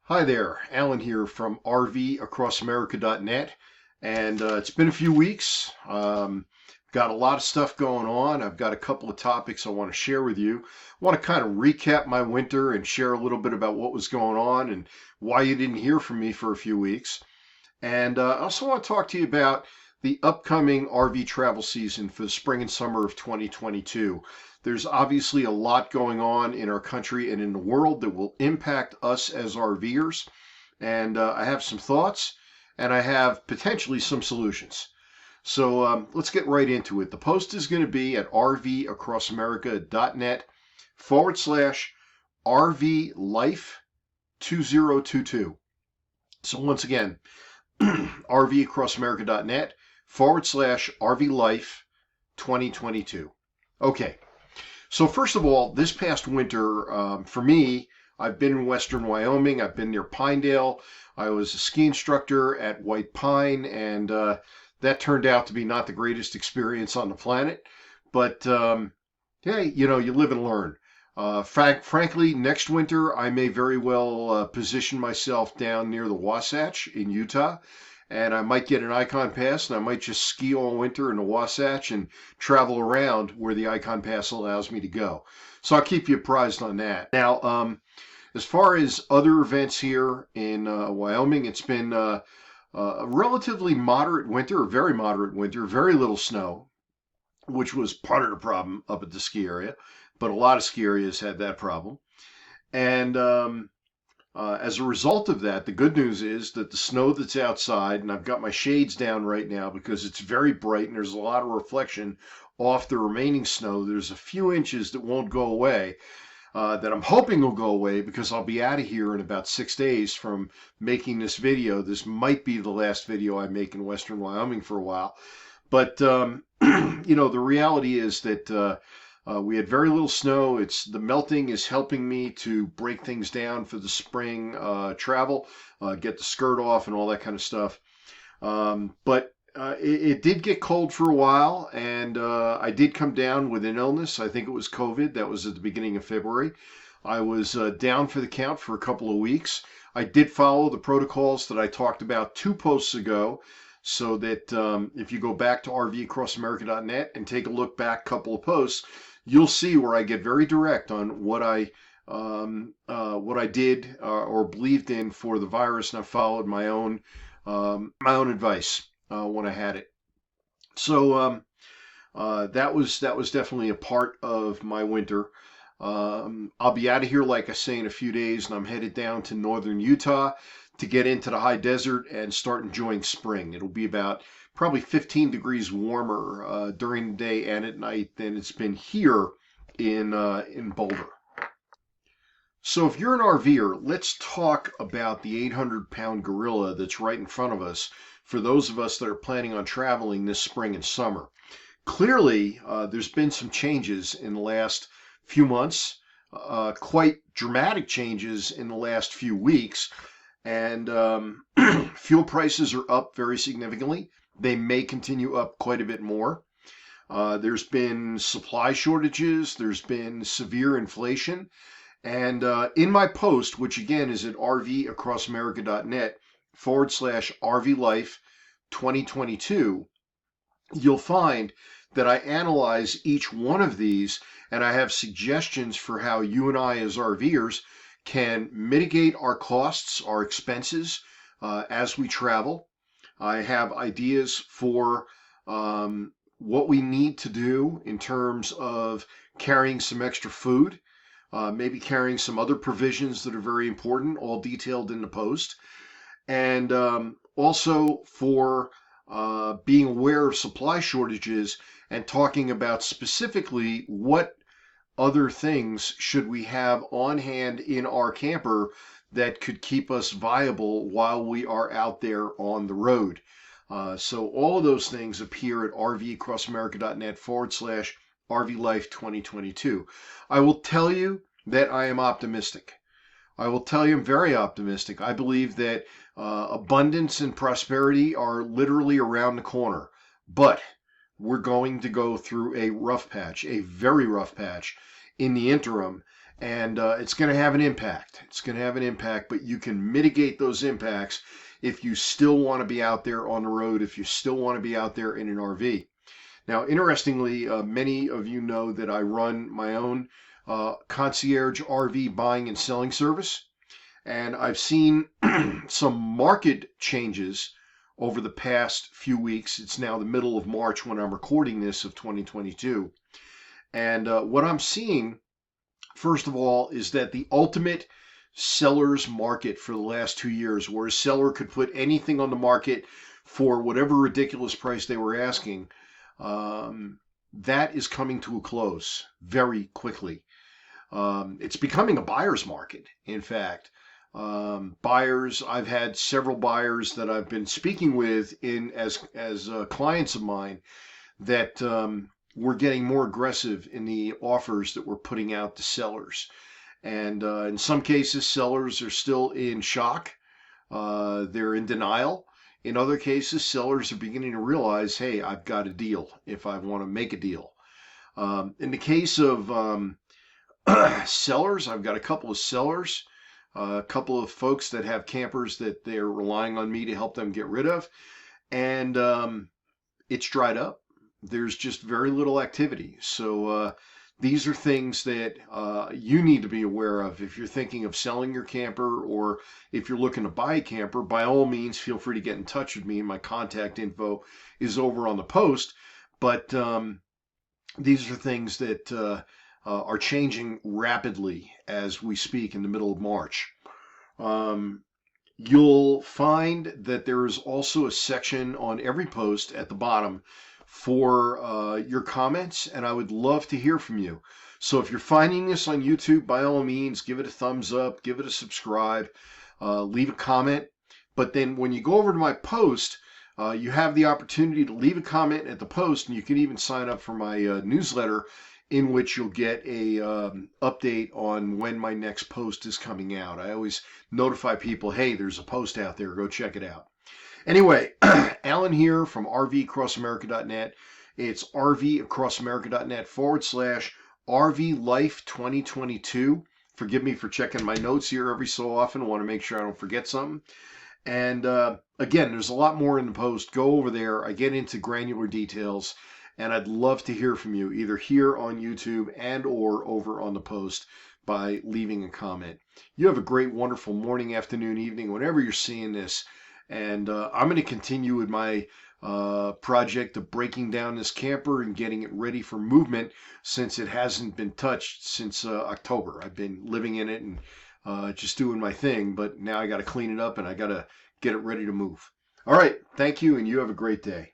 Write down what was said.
Hi there, Alan here from RVAcrossAmerica.net, and it's been a few weeks. Got a lot of stuff going on. I've got a couple of topics I want to share with you. I want to kind of recap my winter and share a little bit about what was going on and why you didn't hear from me for a few weeks. And I also want to talk to you about the upcoming RV travel season for the spring and summer of 2022. There's obviously a lot going on in our country and in the world that will impact us as RVers. And I have some thoughts and I have potentially some solutions. So let's get right into it. The post is going to be at rvacrossamerica.net /RV Life 2022. So once again, rvacrossamerica.net /RV Life 2022. Okay. So first of all, this past winter, for me, I've been in western Wyoming. I've been near Pinedale. I was a ski instructor at White Pine, and that turned out to be not the greatest experience on the planet. But hey, you live and learn. Frankly, next winter, I may very well position myself down near the Wasatch in Utah. And I might get an Icon Pass, and I might just ski all winter in the Wasatch and travel around where the Icon Pass allows me to go. So I'll keep you apprised on that. Now, as far as other events here in Wyoming, it's been a relatively moderate winter, a very moderate winter, very little snow, which was part of the problem up at the ski area. But a lot of ski areas had that problem. And as a result of that, the good news is that the snow that's outside, and I've got my shades down right now because it's very bright and there's a lot of reflection off the remaining snow. There's a few inches that won't go away, that I'm hoping will go away because I'll be out of here in about 6 days from making this video. This might be the last video I make in western Wyoming for a while. But, the reality is that we had very little snow. The melting is helping me to break things down for the spring travel, get the skirt off and all that kind of stuff. But it did get cold for a while, and I did come down with an illness. I think it was COVID. That was at the beginning of February. I was down for the count for a couple of weeks. I did follow the protocols that I talked about 2 posts ago, so that if you go back to rvacrossamerica.net and take a look back a couple of posts, you'll see where I get very direct on what I did or believed in for the virus, and I followed my own advice when I had it. So that was definitely a part of my winter. I'll be out of here, like I say, in a few days, and I'm headed down to northern Utah to get into the high desert and start enjoying spring. It'll be about probably 15 degrees warmer during the day and at night than it's been here in Boulder. So if you're an RVer, let's talk about the 800-pound gorilla that's right in front of us for those of us that are planning on traveling this spring and summer. Clearly, there's been some changes in the last few months, quite dramatic changes in the last few weeks, and fuel prices are up very significantly. They may continue up quite a bit more. There's been supply shortages. There's been severe inflation. And in my post, which again is at rvacrossamerica.net /RV Life 2022, you'll find that I analyze each one of these, and I have suggestions for how you and I as RVers can mitigate our costs, our expenses as we travel. I have ideas for what we need to do in terms of carrying some extra food, maybe carrying some other provisions that are very important, all detailed in the post, and also for being aware of supply shortages and talking about specifically what other things should we have on hand in our camper that could keep us viable while we are out there on the road. So all of those things appear at rvacrossamerica.net /RV Life 2022. I will tell you that I am optimistic. I will tell you I'm very optimistic. I believe that abundance and prosperity are literally around the corner, but we're going to go through a rough patch, a very rough patch in the interim. and it's going to have an impact. It's going to have an impact, but you can mitigate those impacts if you still want to be out there on the road, if you still want to be out there in an RV. Now, interestingly, many of you know that I run my own concierge RV buying and selling service, and I've seen some market changes over the past few weeks. It's now the middle of March when I'm recording this of 2022. And what I'm seeing, first of all, is that the ultimate seller's market for the last 2 years, where a seller could put anything on the market for whatever ridiculous price they were asking, that is coming to a close very quickly. It's becoming a buyer's market, in fact. Buyers, I've had several buyers that I've been speaking with as clients of mine that we're getting more aggressive in the offers that we're putting out to sellers. And in some cases, sellers are still in shock. They're in denial. In other cases, sellers are beginning to realize, hey, I've got a deal if I want to make a deal. In the case of sellers, I've got a couple of sellers, a couple of folks that have campers that they're relying on me to help them get rid of. And it's dried up. There's just very little activity. So these are things that you need to be aware of. If you're thinking of selling your camper, or if you're looking to buy a camper, by all means, feel free to get in touch with me. My contact info is over on the post. But these are things that are changing rapidly as we speak in the middle of March. You'll find that there is also a section on every post at the bottom for your comments, and I would love to hear from you. So if you're finding this on YouTube, by all means, give it a thumbs up, give it a subscribe, leave a comment. But then when you go over to my post, you have the opportunity to leave a comment at the post, and you can even sign up for my newsletter, in which you'll get a update on when my next post is coming out. I always notify people, hey, there's a post out there, go check it out. Anyway, Alan here from RVAcrossAmerica.net. It's RVAcrossAmerica.net/RVLife2022. Forgive me for checking my notes here every so often. I want to make sure I don't forget something. And again, there's a lot more in the post. Go over there. I get into granular details, and I'd love to hear from you, either here on YouTube and or over on the post by leaving a comment. You have a great, wonderful morning, afternoon, evening, whenever you're seeing this. And I'm going to continue with my project of breaking down this camper and getting it ready for movement, since it hasn't been touched since October. I've been living in it and just doing my thing, but now I got to clean it up and I got to get it ready to move. All right, thank you, and you have a great day.